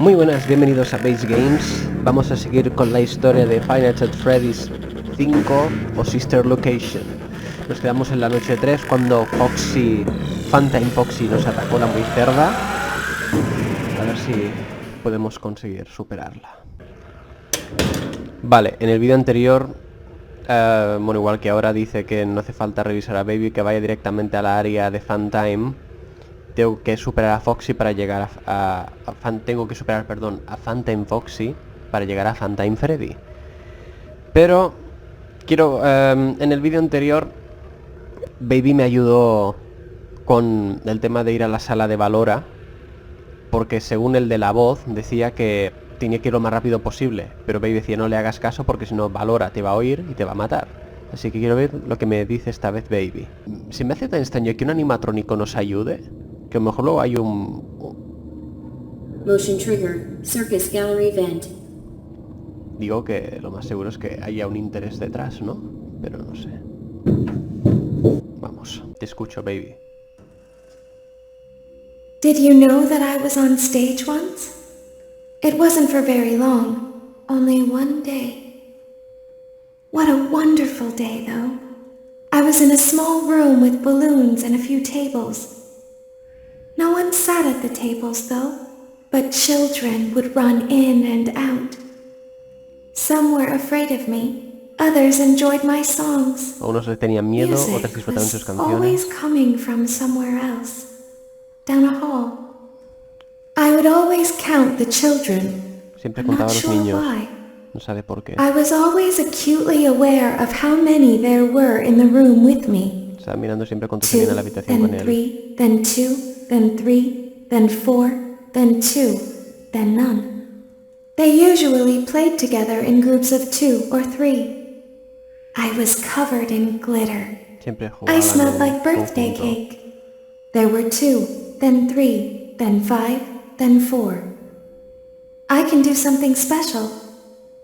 Muy buenas, bienvenidos a Base Games. Vamos a seguir con la historia de Five Nights at Freddy's 5 o Sister Location. Nos quedamos en la noche 3 cuando Funtime Foxy nos atacó la muy cerda. A ver si podemos conseguir superarla. Vale, en el vídeo anterior, bueno, igual que ahora dice que no hace falta revisar a Baby, que vaya directamente a la área de Funtime. Tengo que superar a Foxy para llegar a Funtime Foxy para llegar a Funtime Freddy. Pero quiero, en el vídeo anterior Baby me ayudó con el tema de ir a la sala de Valora, porque según el de la voz decía que tenía que ir lo más rápido posible, pero Baby decía no le hagas caso porque si no Valora te va a oír y te va a matar. Así que quiero ver lo que me dice esta vez Baby. Se me hace tan extraño que un animatrónico nos ayude, que a lo mejor luego hay un... Motion trigger, Circus Gallery event. Digo que lo más seguro es que haya un interés detrás, ¿no? Pero no sé. Vamos, te escucho, Baby. Did you know that I was on stage once? It wasn't for very long, only one day. What a wonderful day, though. I was in a small room with balloons and a few tables. No one sat at the tables, though, but children would run in and out. Some were afraid of me, others enjoyed my songs. A unos les tenían miedo, otros disfrutaban sus canciones. Always coming from somewhere else, down a hall. I would always count the children. Siempre contaba a los niños. No sabe por qué. I was always acutely aware of how many there were in the room with me. Estaba mirando siempre cuántos había en la habitación con él. 3, then 2, then 3, then 4, then 2, then none. They usually played together in groups of 2 or 3. I was covered in glitter. I smelled like birthday cake. There were 2, then 3, then 5, then 4. I can do something special.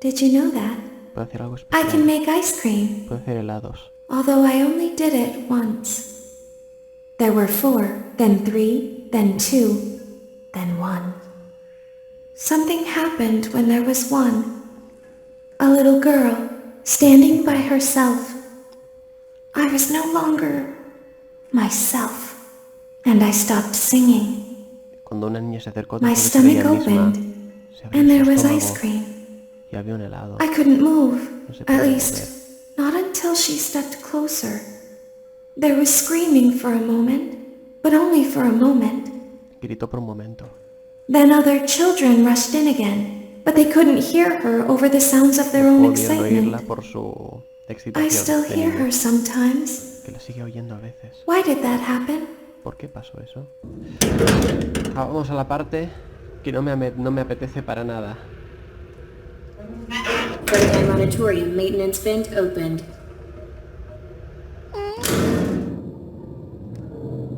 Did you know that? Puedo hacer algo especial. I can make ice cream. Puedo hacer helados. Although I only did it once. There were 4, then 3, then 2, then 1. Something happened when there was 1. A little girl, standing by herself. I was no longer myself, and I stopped singing. Cuando una niña se acercó, My stomach opened, and there was ice cream. Y había un helado. I couldn't move, No se at podía least mover. not until she stepped closer. There was screaming for a moment, but only for a moment. Gritó por un momento. Then other children rushed in again, but they couldn't hear her over the sounds of their own Volvieron a oírla excitement. por su I excitación. still de hear niña, her sometimes. que la sigue oyendo a veces. Why did that happen? ¿Por qué pasó eso? Vamos a la parte que no me apetece para nada. Freddy Auditorium maintenance vent opened.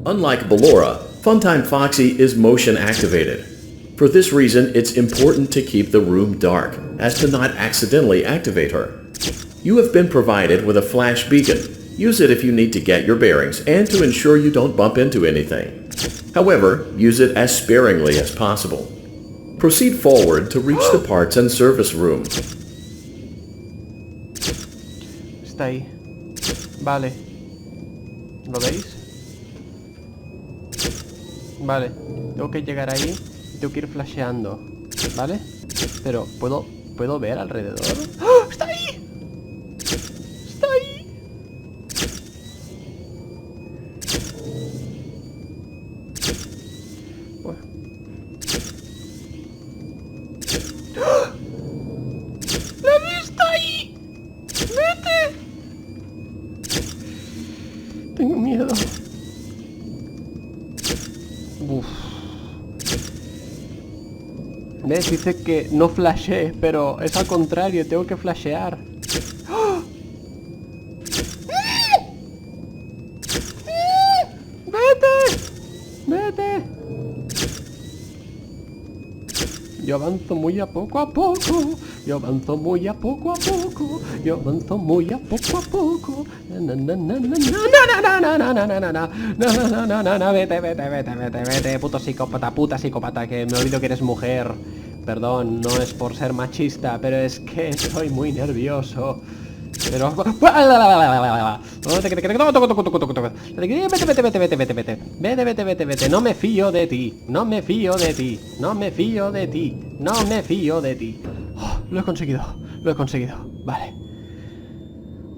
Unlike Ballora, Funtime Foxy is motion activated. For this reason, it's important to keep the room dark, as to not accidentally activate her. You have been provided with a flash beacon. Use it if you need to get your bearings and to ensure you don't bump into anything. However, use it as sparingly as possible. Proceed forward to reach the parts and service room. Está ahí. Vale. ¿Lo veis? Vale. Tengo que llegar ahí y tengo que ir flasheando. ¿Vale? Pero, ¿puedo ver alrededor? ¡Oh! ¡Está ahí! ¡Está ahí! Bueno. ¡Oh! ¡La he visto ahí! ¡Vete! Tengo miedo. Uf. ¿Ves? Dice que no flashee, pero es al contrario, tengo que flashear. ¡Oh! ¡Vete! ¡Vete! Yo avanzo muy a poco a poco. Yo avanzo muy a poco a poco. Yo avanzo muy a poco a poco. Vete, vete, vete, vete, vete, puto psicópata, puta psicópata, que me olvido que eres mujer. Perdón, no es por ser machista, pero es que estoy muy nervioso. Pero... Vete. No me fío de ti. No me fío de ti. No me fío de ti. No me fío de ti. Oh, lo he conseguido. Lo he conseguido. Vale.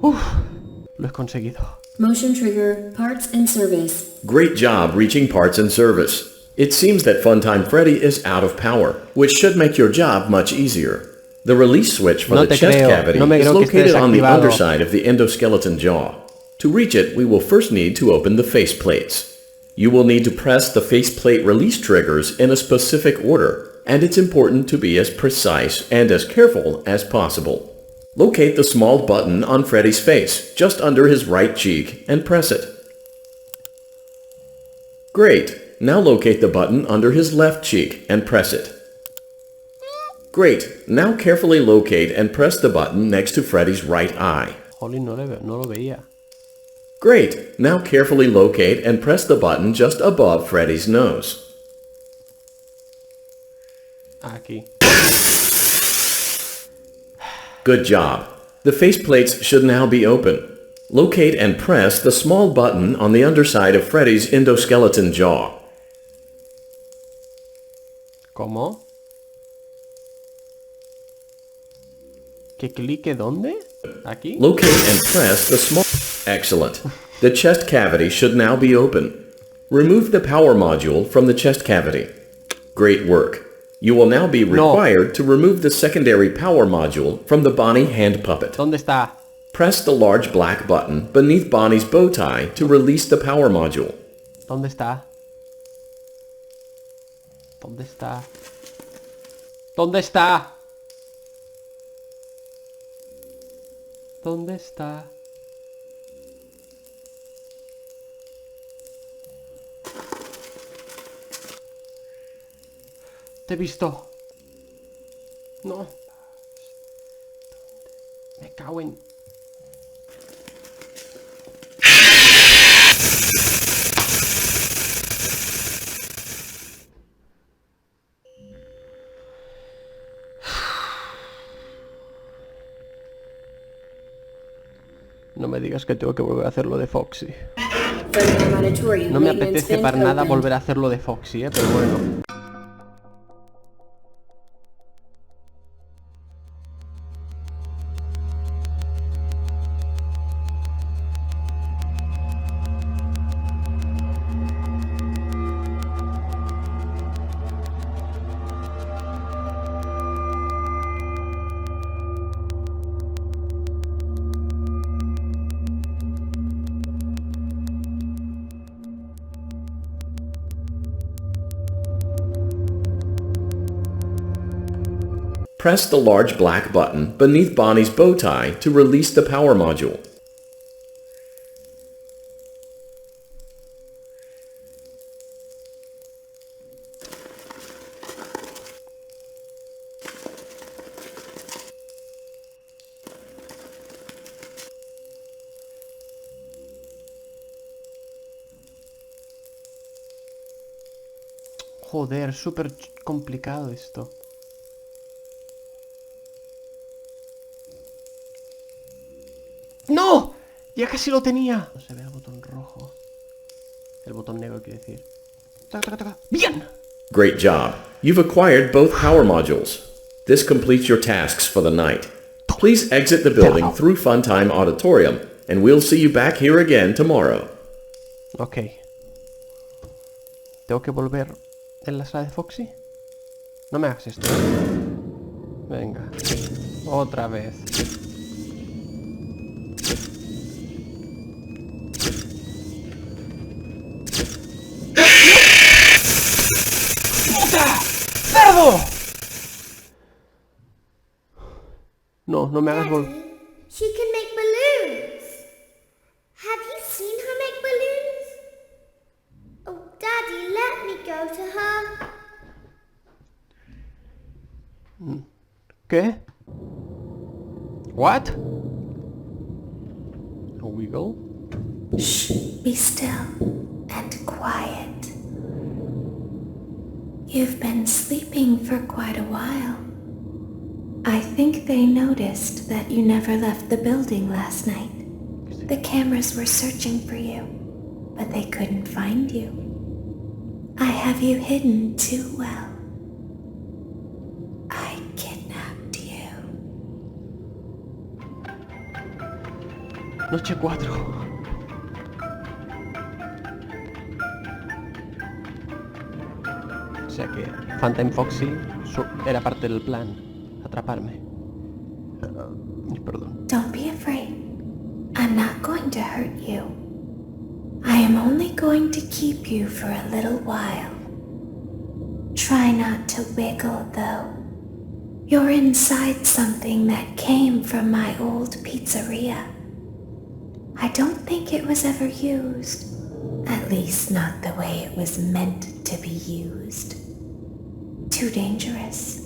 Lo he conseguido. Motion trigger, parts and service. Great job reaching parts and service. It seems that Funtime Freddy is out of power, which should make your job much easier. The release switch for the chest cavity is located on the underside of the endoskeleton jaw. To reach it, we will first need to open the face plates. You will need to press the faceplate release triggers in a specific order, and it's important to be as precise and as careful as possible. Locate the small button on Freddy's face, just under his right cheek, and press it. Great! Now locate the button under his left cheek and press it. Great! Now carefully locate and press the button next to Freddy's right eye. Jolín, no lo veía. Great! Now carefully locate and press the button just above Freddy's nose. Aquí. Good job! The faceplates should now be open. Locate and press the small button on the underside of Freddy's endoskeleton jaw. ¿Cómo? ¿Que clique dónde? ¿Aquí? Locate and press the small... Excellent. The chest cavity should now be open. Remove the power module from the chest cavity. Great work. You will now be required to remove the secondary power module from the Bonnie hand puppet. ¿Dónde está? Press the large black button beneath Bonnie's bow tie to release the power module. ¿Dónde está? ¿Dónde está? ¿Dónde está? ¿Dónde está? Te he visto. No. Me cago en... No me digas que tengo que volver a hacerlo de Foxy. No me apetece para nada volver a hacerlo de Foxy, pero bueno. Press the large black button beneath Bonnie's bow tie to release the power module. Joder, súper complicado esto. ¡No! Ya casi lo tenía. No se ve el botón rojo. El botón negro quiere decir. Taca, taca, taca. ¡Bien! Great job. You've acquired both power modules. This completes your tasks for the night. Please exit the building through Funtime Auditorium, and we'll see you back here again tomorrow. Ok. ¿Tengo que volver en la sala de Foxy? No me hagas esto. Venga. Otra vez. ¡Cerdo! No, no me hagas volver. She can make balloons. Have you seen her make balloons? Oh, Daddy, let me go to her. ¿Qué? What? A wiggle? Shh, be still and quiet. You've been sleeping for quite a while. I think they noticed that you never left the building last night. The cameras were searching for you, but they couldn't find you. I have you hidden too well. I kidnapped you. Noche 4. O sea que Funtime Foxy era parte del plan, atraparme. Perdón. Don't be afraid. I'm not going to hurt you. I am only going to keep you for a little while. Try not to wiggle, though. You're inside something that came from my old pizzeria. I don't think it was ever used. At least not the way it was meant to be used. Too dangerous.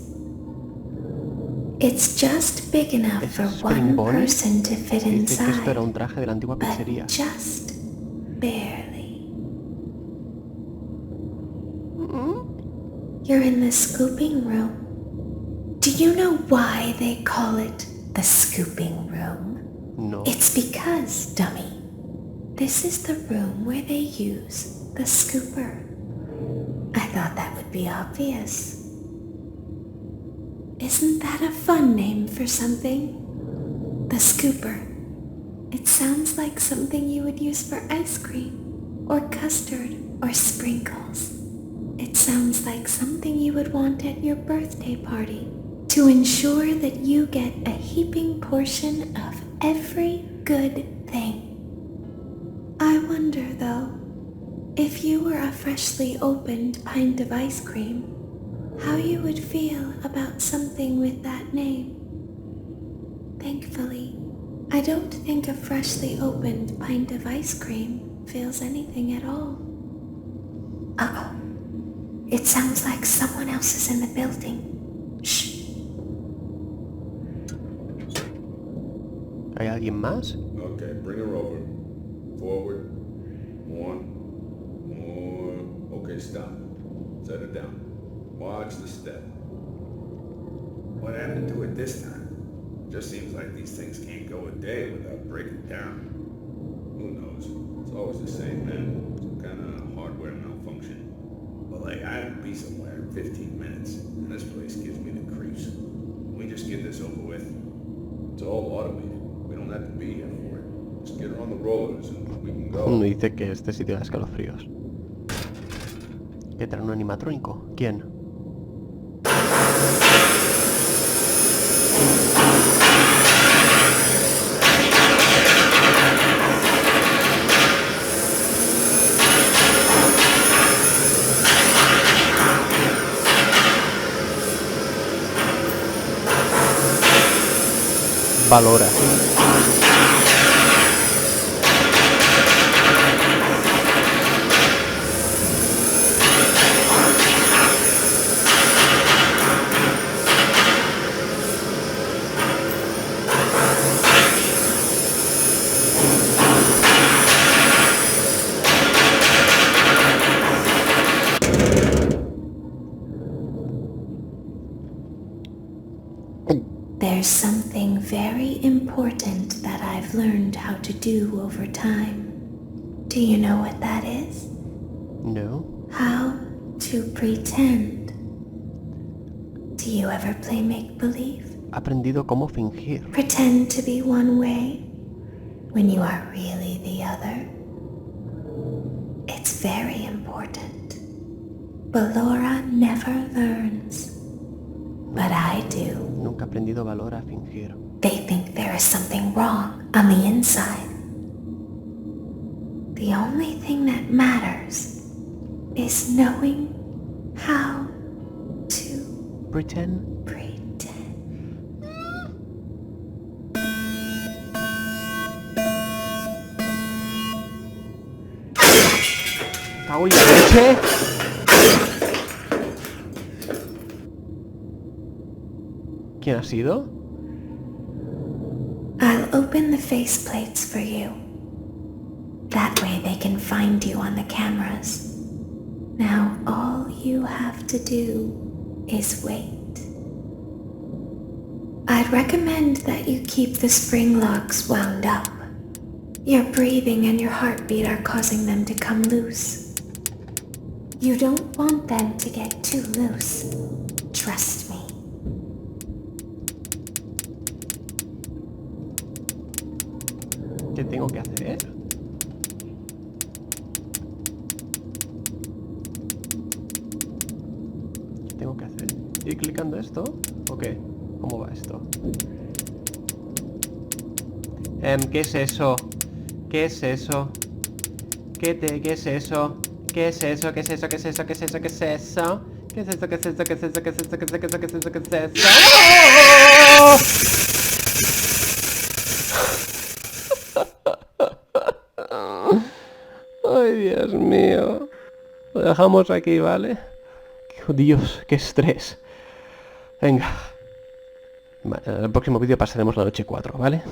It's just big enough for one person to fit inside. Esto era un traje de la antigua pizzería. But just barely. You're in the scooping room. Do you know why they call it the scooping room? No. It's because, dummy, this is the room where they use the scooper. I thought that would be obvious. Isn't that a fun name for something? The scooper. It sounds like something you would use for ice cream, or custard, or sprinkles. It sounds like something you would want at your birthday party to ensure that you get a heaping portion of every good thing. I wonder, though, if you were a freshly opened pint of ice cream, how you would feel about something with that name. Thankfully, I don't think a freshly opened pint of ice cream feels anything at all. Uh-oh. It sounds like someone else is in the building. Shh. ¿Hay alguien más? Okay, bring her over. Forward. One. More. Okay, stop. Set her down. Watch the step. What happened to it this time? Just seems like these things can't go a day without breaking down. Who knows? It's always the same, man. Some kind of hardware malfunction. But like, I'd be somewhere in 15 minutes, and this place gives me the creeps. We just get this over with. It's all automated. We don't have to be here for it. Just get her on the rollers and we can go. Uno dice que este sitio da escalofríos. ¿Qué trae un animatrónico? ¿Quién? Valora. There's something very important that I've learned how to do over time. Do you know what that is? No. How to pretend. Do you ever play make-believe? Ha aprendido cómo fingir. Pretend to be one way when you are really the other. It's very important. Ballora never learns, but I do. Nunca ha aprendido valor a fingir. They think there is something wrong on the inside. The only thing that matters is knowing how to Pretend. pretend. ¡Cago en la leche! ¿Quién ha sido? I'll open the faceplates for you. That way they can find you on the cameras. Now all you have to do is wait. I'd recommend that you keep the spring locks wound up. Your breathing and your heartbeat are causing them to come loose. You don't want them to get too loose. Trust me. ¿Qué tengo que hacer? ¿Qué tengo que hacer? ¿Ir clicando esto? ¿O qué? ¿Cómo va esto? ¿Qué es eso? ¿Qué es eso? ¿Qué es eso? ¿Qué es eso? ¿Qué es eso? ¿Qué es eso? ¿Qué es eso? ¿Qué es eso? ¿Qué es eso? ¿Qué es eso? ¿Qué es eso? ¿Qué es eso? ¿Qué es eso? ¿Qué es eso? ¿Qué es eso? ¿Qué es eso? Ay, Dios mío. Lo dejamos aquí, ¿vale? Dios, qué estrés. Venga. En el próximo vídeo pasaremos la noche 4, ¿vale?